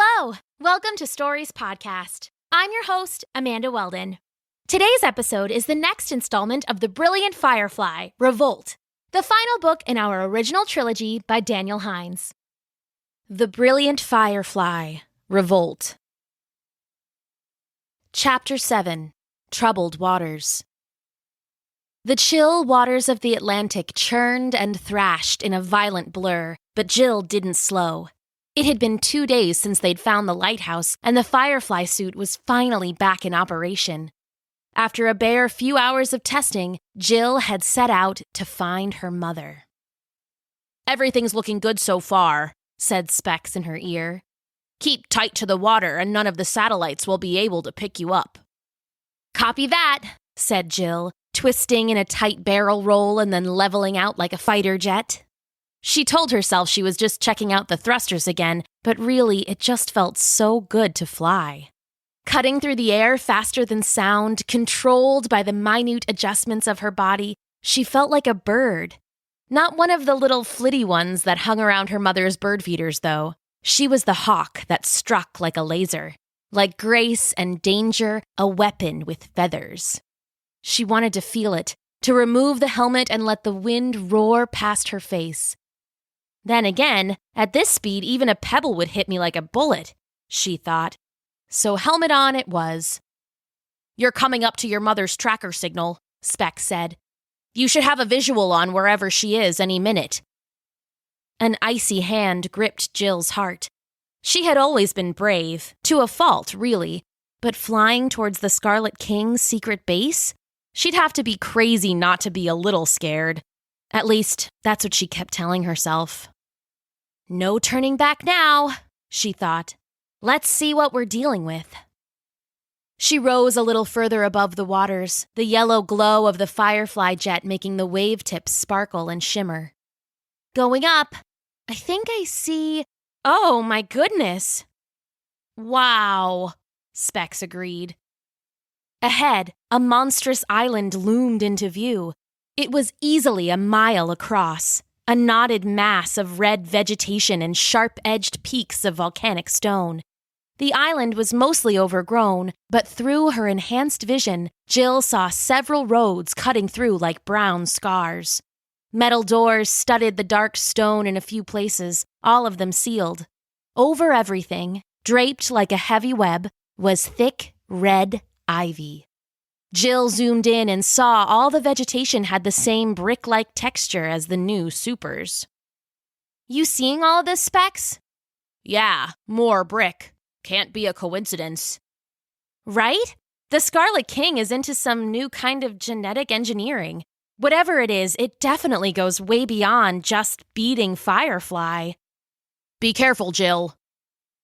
Hello! Welcome to Stories Podcast. I'm your host, Amanda Weldon. Today's episode is the next installment of the brilliant Firefly Revolt, the final book in our original trilogy by Daniel Hines. The Brilliant Firefly Revolt. Chapter 7, Troubled Waters. The chill waters of the Atlantic churned and thrashed in a violent blur, but Jill didn't slow. It had been 2 days since they'd found the lighthouse, and the Firefly suit was finally back in operation. After a bare few hours of testing, Jill had set out to find her mother. "Everything's looking good so far," said Specs in her ear. "Keep tight to the water and none of the satellites will be able to pick you up." "Copy that," said Jill, twisting in a tight barrel roll and then leveling out like a fighter jet. She told herself she was just checking out the thrusters again, but really it just felt so good to fly. Cutting through the air faster than sound, controlled by the minute adjustments of her body, she felt like a bird. Not one of the little flitty ones that hung around her mother's bird feeders, though. She was the hawk that struck like a laser. Like grace and danger, a weapon with feathers. She wanted to feel it, to remove the helmet and let the wind roar past her face. Then again, at this speed, even a pebble would hit me like a bullet, she thought. So helmet on it was. "You're coming up to your mother's tracker signal," Specs said. "You should have a visual on wherever she is any minute." An icy hand gripped Jill's heart. She had always been brave, to a fault, really, but flying towards the Scarlet King's secret base? She'd have to be crazy not to be a little scared. At least, that's what she kept telling herself. "No turning back now," she thought. "Let's see what we're dealing with." She rose a little further above the waters, the yellow glow of the Firefly jet making the wave tips sparkle and shimmer. "Going up. I think I see... Oh, my goodness!" "Wow," Specs agreed. Ahead, a monstrous island loomed into view. It was easily a mile across, a knotted mass of red vegetation and sharp-edged peaks of volcanic stone. The island was mostly overgrown, but through her enhanced vision, Jill saw several roads cutting through like brown scars. Metal doors studded the dark stone in a few places, all of them sealed. Over everything, draped like a heavy web, was thick, red ivy. Jill zoomed in and saw all the vegetation had the same brick-like texture as the new supers. "You seeing all of this, Specs?" "Yeah, more brick. Can't be a coincidence." "Right? The Scarlet King is into some new kind of genetic engineering. Whatever it is, it definitely goes way beyond just beating Firefly." "Be careful, Jill."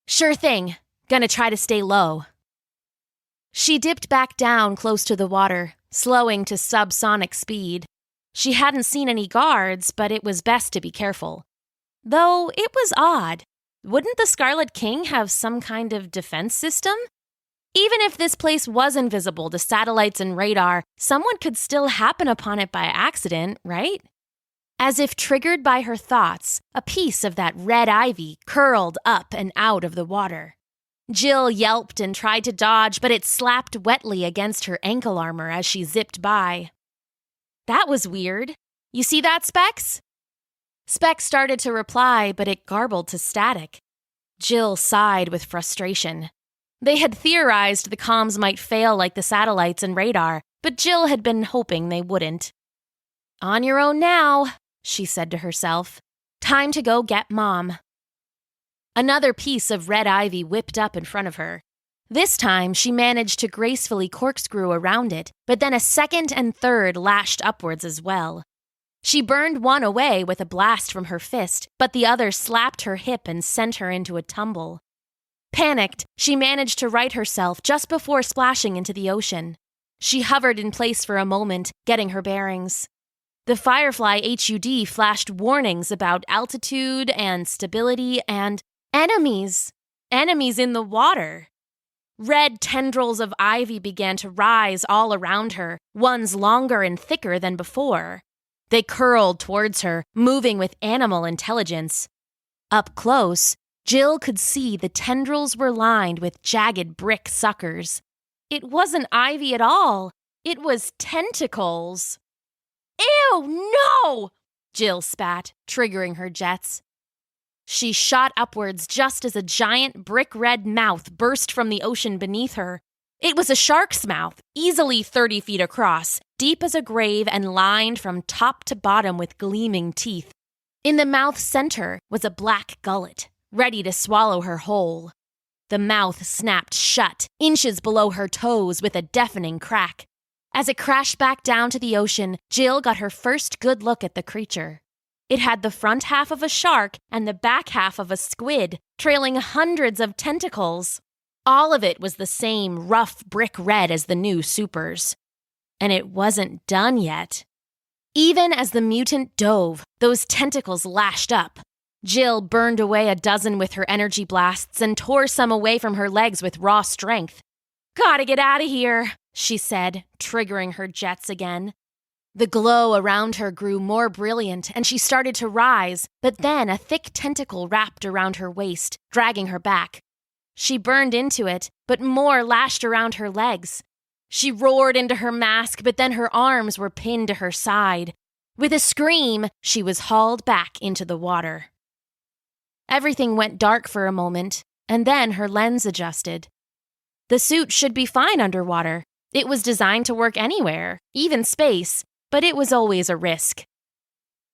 "Sure thing. Gonna try to stay low." She dipped back down close to the water, slowing to subsonic speed. She hadn't seen any guards, but it was best to be careful. Though it was odd. Wouldn't the Scarlet King have some kind of defense system? Even if this place was invisible to satellites and radar, someone could still happen upon it by accident, right? As if triggered by her thoughts, a piece of that red ivy curled up and out of the water. Jill yelped and tried to dodge, but it slapped wetly against her ankle armor as she zipped by. "That was weird. You see that, Specs?" Specs started to reply, but it garbled to static. Jill sighed with frustration. They had theorized the comms might fail like the satellites and radar, but Jill had been hoping they wouldn't. "On your own now," she said to herself. "Time to go get Mom." Another piece of red ivy whipped up in front of her. This time, she managed to gracefully corkscrew around it, but then a second and third lashed upwards as well. She burned one away with a blast from her fist, but the other slapped her hip and sent her into a tumble. Panicked, she managed to right herself just before splashing into the ocean. She hovered in place for a moment, getting her bearings. The Firefly HUD flashed warnings about altitude and stability and enemies. Enemies in the water. Red tendrils of ivy began to rise all around her, ones longer and thicker than before. They curled towards her, moving with animal intelligence. Up close, Jill could see the tendrils were lined with jagged brick suckers. It wasn't ivy at all. It was tentacles. Ew, no! Jill spat, triggering her jets. She shot upwards just as a giant brick-red mouth burst from the ocean beneath her. It was a shark's mouth, easily 30 feet across, deep as a grave and lined from top to bottom with gleaming teeth. In the mouth's center was a black gullet, ready to swallow her whole. The mouth snapped shut, inches below her toes with a deafening crack. As it crashed back down to the ocean, Jill got her first good look at the creature. It had the front half of a shark and the back half of a squid, trailing hundreds of tentacles. All of it was the same rough brick red as the new supers. And it wasn't done yet. Even as the mutant dove, those tentacles lashed up. Jill burned away a dozen with her energy blasts and tore some away from her legs with raw strength. "Gotta get out of here," she said, triggering her jets again. The glow around her grew more brilliant and she started to rise, but then a thick tentacle wrapped around her waist, dragging her back. She burned into it, but more lashed around her legs. She roared into her mask, but then her arms were pinned to her side. With a scream, she was hauled back into the water. Everything went dark for a moment, and then her lens adjusted. The suit should be fine underwater. It was designed to work anywhere, even space, but it was always a risk.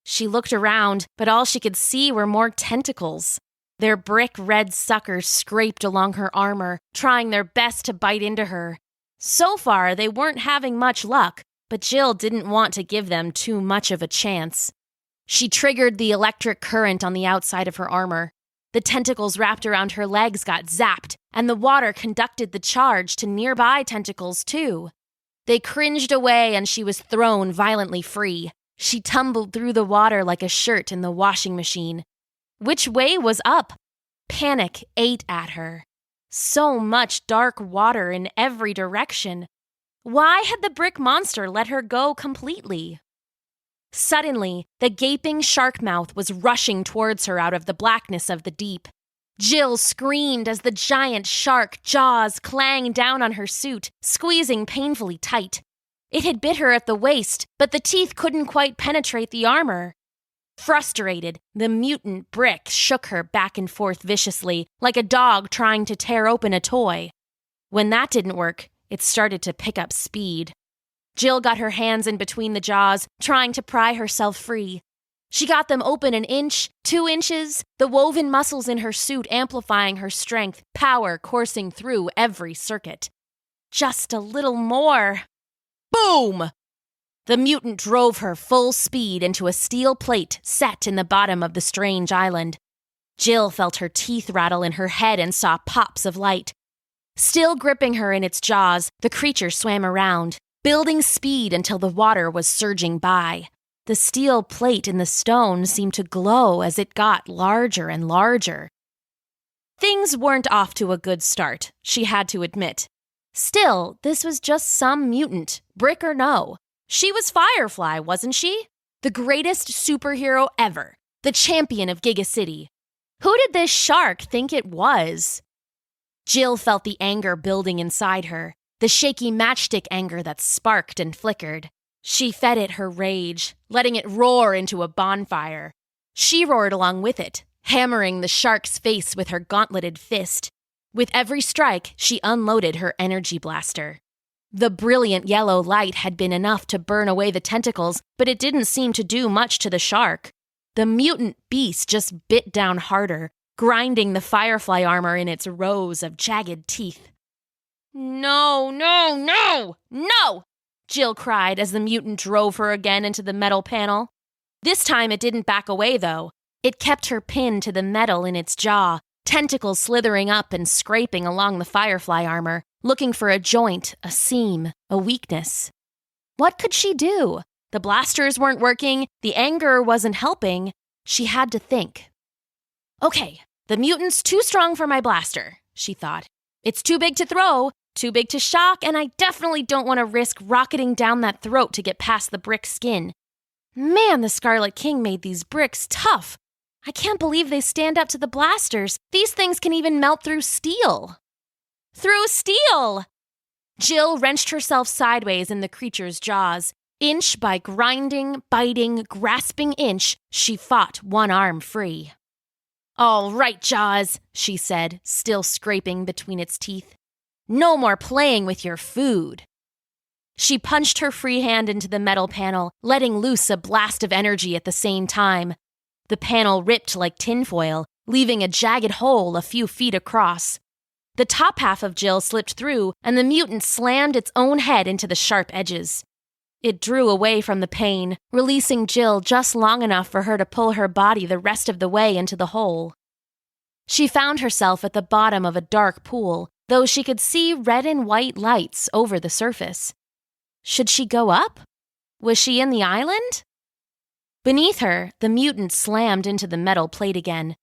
She looked around, but all she could see were more tentacles. Their brick-red suckers scraped along her armor, trying their best to bite into her. So far, they weren't having much luck, but Jill didn't want to give them too much of a chance. She triggered the electric current on the outside of her armor. The tentacles wrapped around her legs got zapped, and the water conducted the charge to nearby tentacles, too. They cringed away, and she was thrown violently free. She tumbled through the water like a shirt in the washing machine. Which way was up? Panic ate at her. So much dark water in every direction. Why had the brick monster let her go completely? Suddenly, the gaping shark mouth was rushing towards her out of the blackness of the deep. Jill screamed as the giant shark jaws clanged down on her suit, squeezing painfully tight. It had bit her at the waist, but the teeth couldn't quite penetrate the armor. Frustrated, the mutant brick shook her back and forth viciously, like a dog trying to tear open a toy. When that didn't work, it started to pick up speed. Jill got her hands in between the jaws, trying to pry herself free. She got them open an inch, 2 inches, the woven muscles in her suit amplifying her strength, power coursing through every circuit. Just a little more. Boom! The mutant drove her full speed into a steel plate set in the bottom of the strange island. Jill felt her teeth rattle in her head and saw pops of light. Still gripping her in its jaws, the creature swam around, building speed until the water was surging by. The steel plate in the stone seemed to glow as it got larger and larger. Things weren't off to a good start, she had to admit. Still, this was just some mutant, brick or no. She was Firefly, wasn't she? The greatest superhero ever, the champion of Giga City. Who did this shark think it was? Jill felt the anger building inside her, the shaky matchstick anger that sparked and flickered. She fed it her rage, letting it roar into a bonfire. She roared along with it, hammering the shark's face with her gauntleted fist. With every strike, she unloaded her energy blaster. The brilliant yellow light had been enough to burn away the tentacles, but it didn't seem to do much to the shark. The mutant beast just bit down harder, grinding the Firefly armor in its rows of jagged teeth. "No, no, no, no!" Jill cried as the mutant drove her again into the metal panel. This time it didn't back away, though. It kept her pinned to the metal in its jaw, tentacles slithering up and scraping along the Firefly armor, looking for a joint, a seam, a weakness. What could she do? The blasters weren't working, the anger wasn't helping. She had to think. Okay, the mutant's too strong for my blaster, she thought. It's too big to throw, too big to shock, and I definitely don't want to risk rocketing down that throat to get past the brick skin. Man, the Scarlet King made these bricks tough. I can't believe they stand up to the blasters. These things can even melt through steel. Through steel! Jill wrenched herself sideways in the creature's jaws. Inch by grinding, biting, grasping inch, she fought one arm free. All right, Jaws, she said, still scraping between its teeth. No more playing with your food. She punched her free hand into the metal panel, letting loose a blast of energy at the same time. The panel ripped like tinfoil, leaving a jagged hole a few feet across. The top half of Jill slipped through, and the mutant slammed its own head into the sharp edges. It drew away from the pain, releasing Jill just long enough for her to pull her body the rest of the way into the hole. She found herself at the bottom of a dark pool, though she could see red and white lights over the surface. Should she go up? Was she in the island? Beneath her, the mutant slammed into the metal plate again.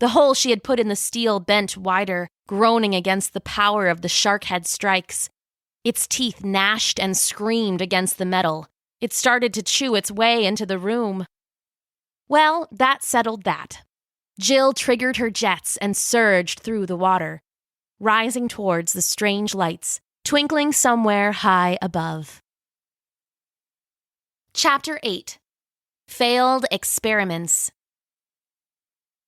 The hole she had put in the steel bent wider, groaning against the power of the shark head strikes. Its teeth gnashed and screamed against the metal. It started to chew its way into the room. Well, that settled that. Jill triggered her jets and surged through the water, rising towards the strange lights, twinkling somewhere high above. Chapter 8. Failed Experiments.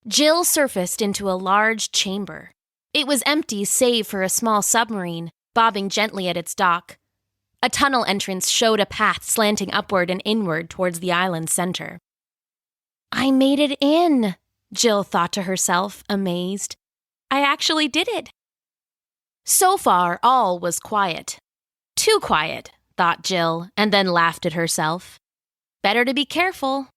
Jill surfaced into a large chamber. It was empty save for a small submarine, bobbing gently at its dock. A tunnel entrance showed a path slanting upward and inward towards the island's center. I made it in, Jill thought to herself, amazed. I actually did it. So far, all was quiet. Too quiet, thought Jill, and then laughed at herself. Better to be careful.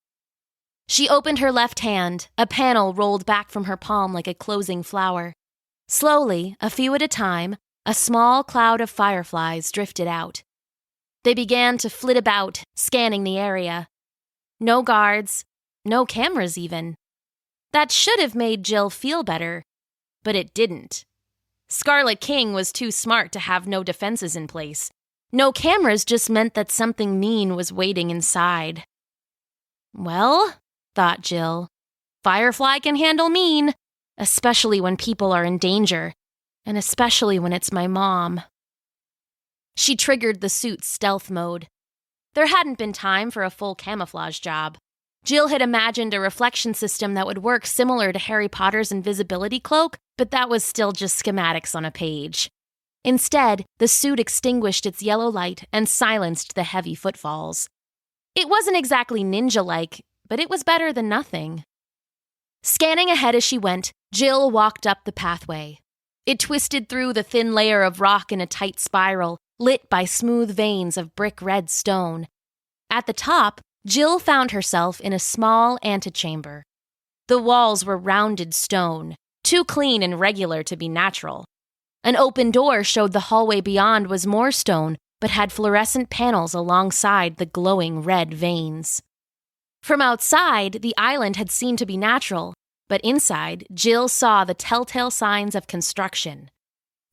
She opened her left hand. A panel rolled back from her palm like a closing flower. Slowly, a few at a time, a small cloud of fireflies drifted out. They began to flit about, scanning the area. No guards, no cameras even. That should have made Jill feel better, but it didn't. Scarlet King was too smart to have no defenses in place. No cameras just meant that something mean was waiting inside. Well, thought Jill, Firefly can handle mean, especially when people are in danger, and especially when it's my mom. She triggered the suit's stealth mode. There hadn't been time for a full camouflage job. Jill had imagined a reflection system that would work similar to Harry Potter's invisibility cloak, but that was still just schematics on a page. Instead, the suit extinguished its yellow light and silenced the heavy footfalls. It wasn't exactly ninja-like, but it was better than nothing. Scanning ahead as she went, Jill walked up the pathway. It twisted through the thin layer of rock in a tight spiral, lit by smooth veins of brick-red stone. At the top, Jill found herself in a small antechamber. The walls were rounded stone, too clean and regular to be natural. An open door showed the hallway beyond was more stone, but had fluorescent panels alongside the glowing red veins. From outside, the island had seemed to be natural, but inside, Jill saw the telltale signs of construction.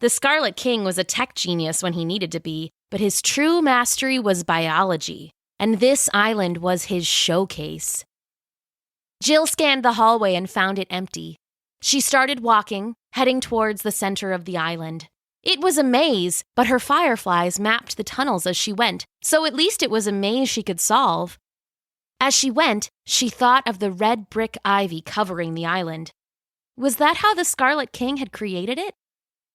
The Scarlet King was a tech genius when he needed to be, but his true mastery was biology, and this island was his showcase. Jill scanned the hallway and found it empty. She started walking, heading towards the center of the island. It was a maze, but her fireflies mapped the tunnels as she went, so at least it was a maze she could solve. As she went, she thought of the red brick ivy covering the island. Was that how the Scarlet King had created it?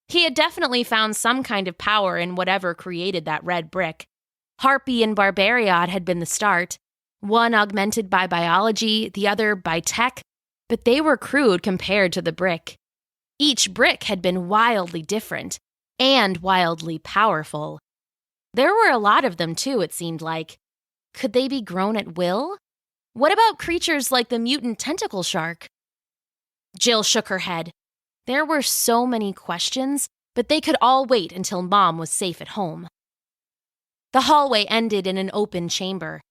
He had definitely found some kind of power in whatever created that red brick. Harpy and Barbariad had been the start, one augmented by biology, the other by tech, but they were crude compared to the brick. Each brick had been wildly different, and wildly powerful. There were a lot of them too, it seemed like. Could they be grown at will? What about creatures like the mutant tentacle shark? Jill shook her head. There were so many questions, but they could all wait until Mom was safe at home. The hallway ended in an open chamber,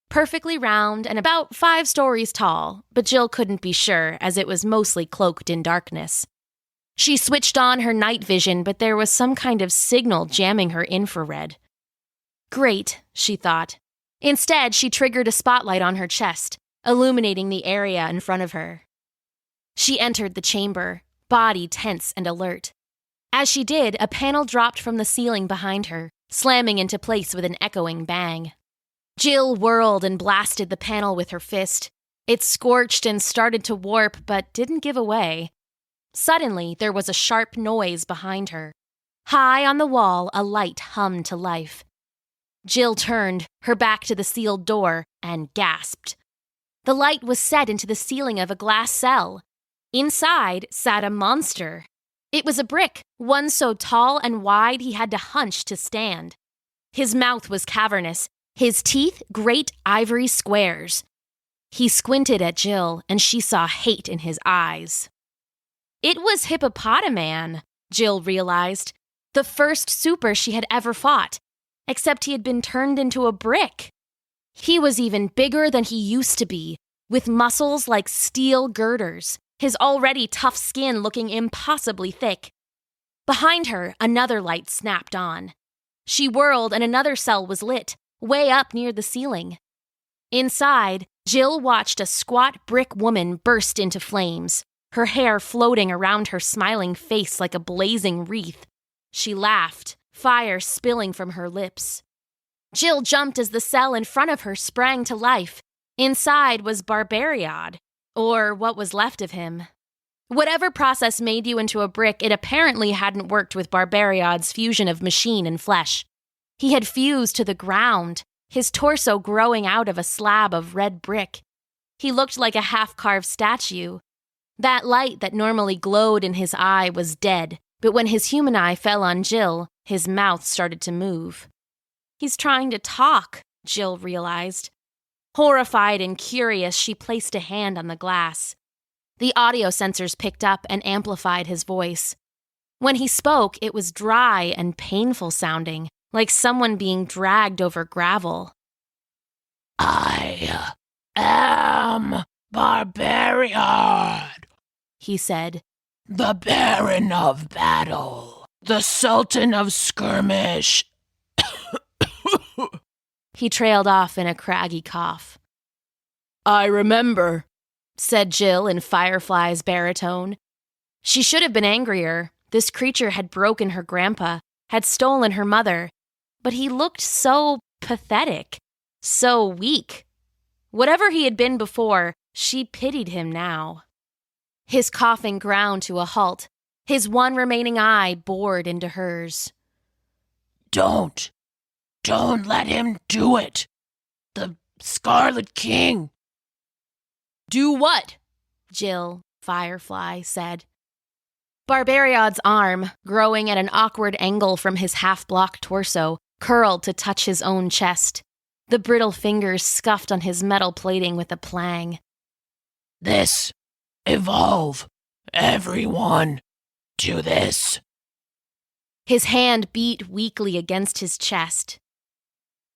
perfectly round and about 5 stories tall, but Jill couldn't be sure as it was mostly cloaked in darkness. She switched on her night vision, but there was some kind of signal jamming her infrared. Great, she thought. Instead, she triggered a spotlight on her chest, illuminating the area in front of her. She entered the chamber, body tense and alert. As she did, a panel dropped from the ceiling behind her, slamming into place with an echoing bang. Jill whirled and blasted the panel with her fist. It scorched and started to warp, but didn't give away. Suddenly, there was a sharp noise behind her. High on the wall, a light hummed to life. Jill turned, her back to the sealed door, and gasped. The light was set into the ceiling of a glass cell. Inside sat a monster. It was a brick, one so tall and wide he had to hunch to stand. His mouth was cavernous, his teeth great ivory squares. He squinted at Jill, and she saw hate in his eyes. It was Hippopotaman, Jill realized, the first super she had ever fought, except he had been turned into a brick. He was even bigger than he used to be, with muscles like steel girders, his already tough skin looking impossibly thick. Behind her, another light snapped on. She whirled and another cell was lit, way up near the ceiling. Inside, Jill watched a squat brick woman burst into flames, her hair floating around her smiling face like a blazing wreath. She laughed, fire spilling from her lips. Jill jumped as the cell in front of her sprang to life. Inside was Barbariad, or what was left of him. Whatever process made you into a brick, it apparently hadn't worked with Barbariad's fusion of machine and flesh. He had fused to the ground, his torso growing out of a slab of red brick. He looked like a half-carved statue. That light that normally glowed in his eye was dead, but when his human eye fell on Jill, his mouth started to move. He's trying to talk, Jill realized. Horrified and curious, she placed a hand on the glass. The audio sensors picked up and amplified his voice. When he spoke, it was dry and painful sounding, like someone being dragged over gravel. I am Barbariad, he said. The Baron of Battle, the Sultan of Skirmish. He trailed off in a craggy cough. I remember, said Jill in Firefly's baritone. She should have been angrier. This creature had broken her grandpa, had stolen her mother, but he looked so pathetic, so weak. Whatever he had been before, she pitied him now. His coughing ground to a halt, his one remaining eye bored into hers. Don't let him do it. The Scarlet King. Do what? Jill, Firefly, said. Barbariad's arm, growing at an awkward angle from his half-blocked torso, curled to touch his own chest. The brittle fingers scuffed on his metal plating with a plang. This. Evolve. Everyone. Do this. His hand beat weakly against his chest.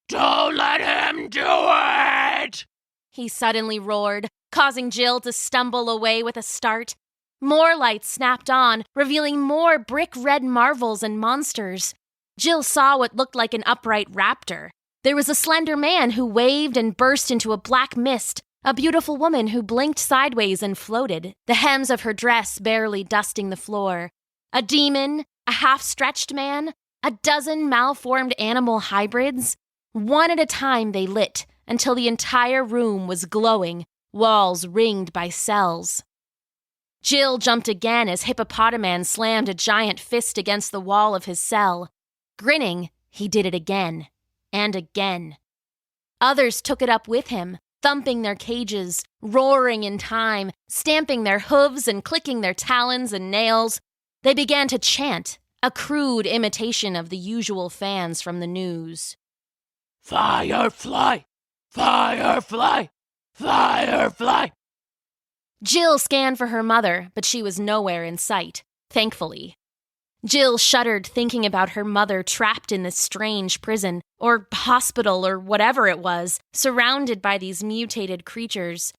Don't let him do it! He suddenly roared, causing Jill to stumble away with a start. More lights snapped on, revealing more brick-red marvels and monsters. Jill saw what looked like an upright raptor. There was a slender man who waved and burst into a black mist, a beautiful woman who blinked sideways and floated, the hems of her dress barely dusting the floor. A demon, a half-stretched man, a dozen malformed animal hybrids. One at a time they lit, until the entire room was glowing, walls ringed by cells. Jill jumped again as Hippopotaman slammed a giant fist against the wall of his cell. Grinning, he did it again, and again. Others took it up with him, thumping their cages, roaring in time, stamping their hooves and clicking their talons and nails. They began to chant, a crude imitation of the usual fans from the news. Firefly! Firefly! Firefly! Jill scanned for her mother, but she was nowhere in sight, thankfully. Jill shuddered thinking about her mother trapped in this strange prison, or hospital, or whatever it was, surrounded by these mutated creatures.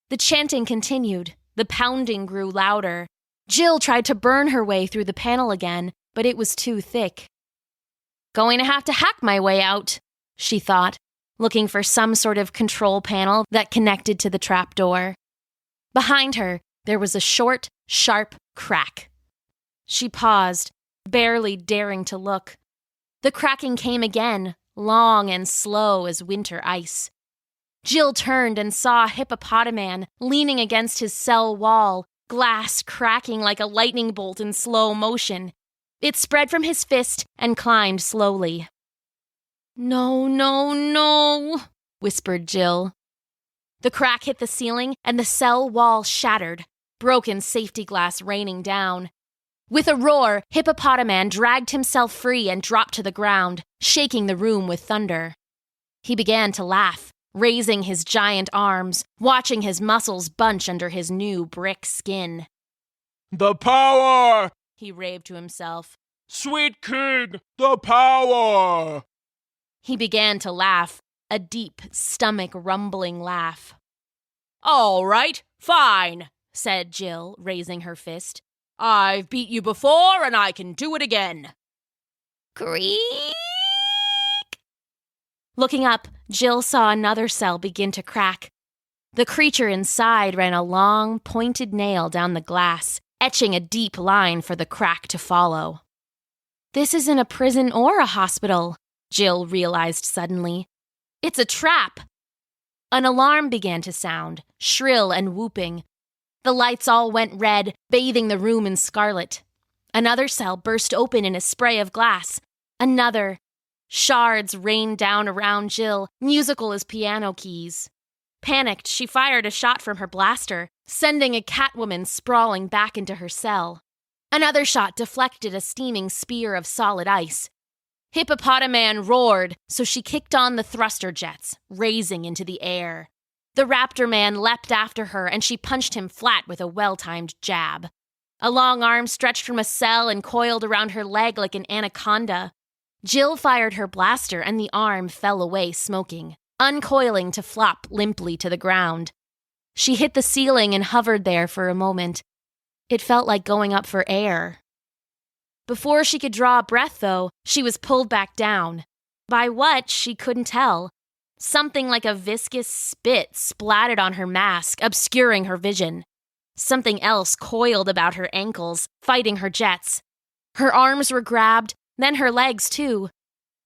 The chanting continued. The pounding grew louder. Jill tried to burn her way through the panel again, but it was too thick. Going to have to hack my way out, she thought, looking for some sort of control panel that connected to the trapdoor. Behind her, There was a short, sharp crack. She paused, barely daring to look. The cracking came again, long and slow as winter ice. Jill turned and saw Hippopotaman leaning against his cell wall, glass cracking like a lightning bolt in slow motion. It spread from his fist and climbed slowly. "No, no, no," whispered Jill. The crack hit the ceiling and the cell wall shattered, broken safety glass raining down. With a roar, Hippopotaman dragged himself free and dropped to the ground, shaking the room with thunder. He began to laugh, raising his giant arms, watching his muscles bunch under his new brick skin. "The power!" he raved to himself. "Sweet King, the power!" He began to laugh, a deep, stomach-rumbling laugh. "All right, fine," said Jill, raising her fist. "I've beat you before, and I can do it again." Creak! Looking up, Jill saw another cell begin to crack. The creature inside ran a long, pointed nail down the glass, etching a deep line for the crack to follow. This isn't a prison or a hospital, Jill realized suddenly. It's a trap. An alarm began to sound, shrill and whooping. The lights all went red, bathing the room in scarlet. Another cell burst open in a spray of glass. Another. Shards rained down around Jill, musical as piano keys. Panicked, she fired a shot from her blaster, sending a Catwoman sprawling back into her cell. Another shot deflected a steaming spear of solid ice. Hippopotaman roared, so she kicked on the thruster jets, raising into the air. The Raptor Man leapt after her, and she punched him flat with a well-timed jab. A long arm stretched from a cell and coiled around her leg like an anaconda. Jill fired her blaster, and the arm fell away smoking, uncoiling to flop limply to the ground. She hit the ceiling and hovered there for a moment. It felt like going up for air. Before she could draw a breath, though, she was pulled back down. By what, she couldn't tell. Something like a viscous spit splattered on her mask, obscuring her vision. Something else coiled about her ankles, fighting her jets. Her arms were grabbed, then her legs too.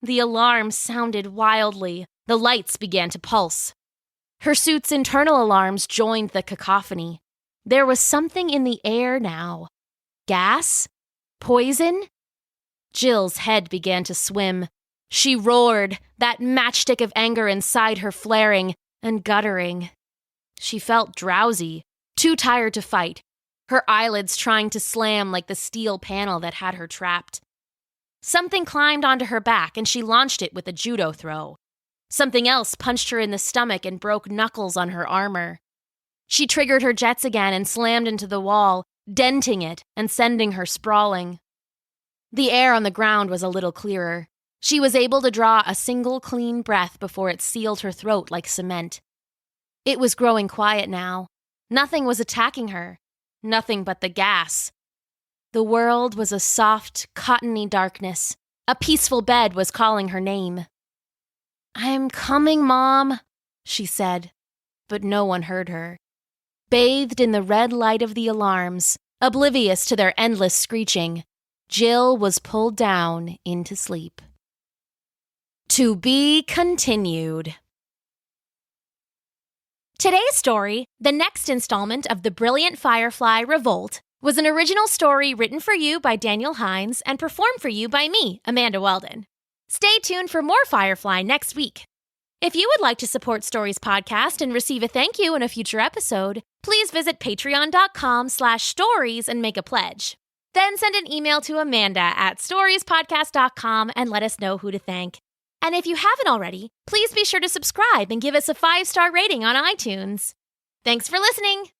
The alarm sounded wildly. The lights began to pulse. Her suit's internal alarms joined the cacophony. There was something in the air now. Gas? Poison? Jill's head began to swim. She roared, that matchstick of anger inside her flaring and guttering. She felt drowsy, too tired to fight, her eyelids trying to slam like the steel panel that had her trapped. Something climbed onto her back, and she launched it with a judo throw. Something else punched her in the stomach and broke knuckles on her armor. She triggered her jets again and slammed into the wall, denting it and sending her sprawling. The air on the ground was a little clearer. She was able to draw a single clean breath before it sealed her throat like cement. It was growing quiet now. Nothing was attacking her. Nothing but the gas. The world was a soft, cottony darkness. A peaceful bed was calling her name. "I'm coming, Mom," she said, but no one heard her. Bathed in the red light of the alarms, oblivious to their endless screeching, Jill was pulled down into sleep. To be continued. Today's story, the next installment of the brilliant Firefly Revolt, was an original story written for you by Daniel Hines and performed for you by me, Amanda Weldon. Stay tuned for more Firefly next week. If you would like to support Stories Podcast and receive a thank you in a future episode, please visit patreon.com/stories and make a pledge. Then send an email to amanda@storiespodcast.com and let us know who to thank. And if you haven't already, please be sure to subscribe and give us a 5-star rating on iTunes. Thanks for listening!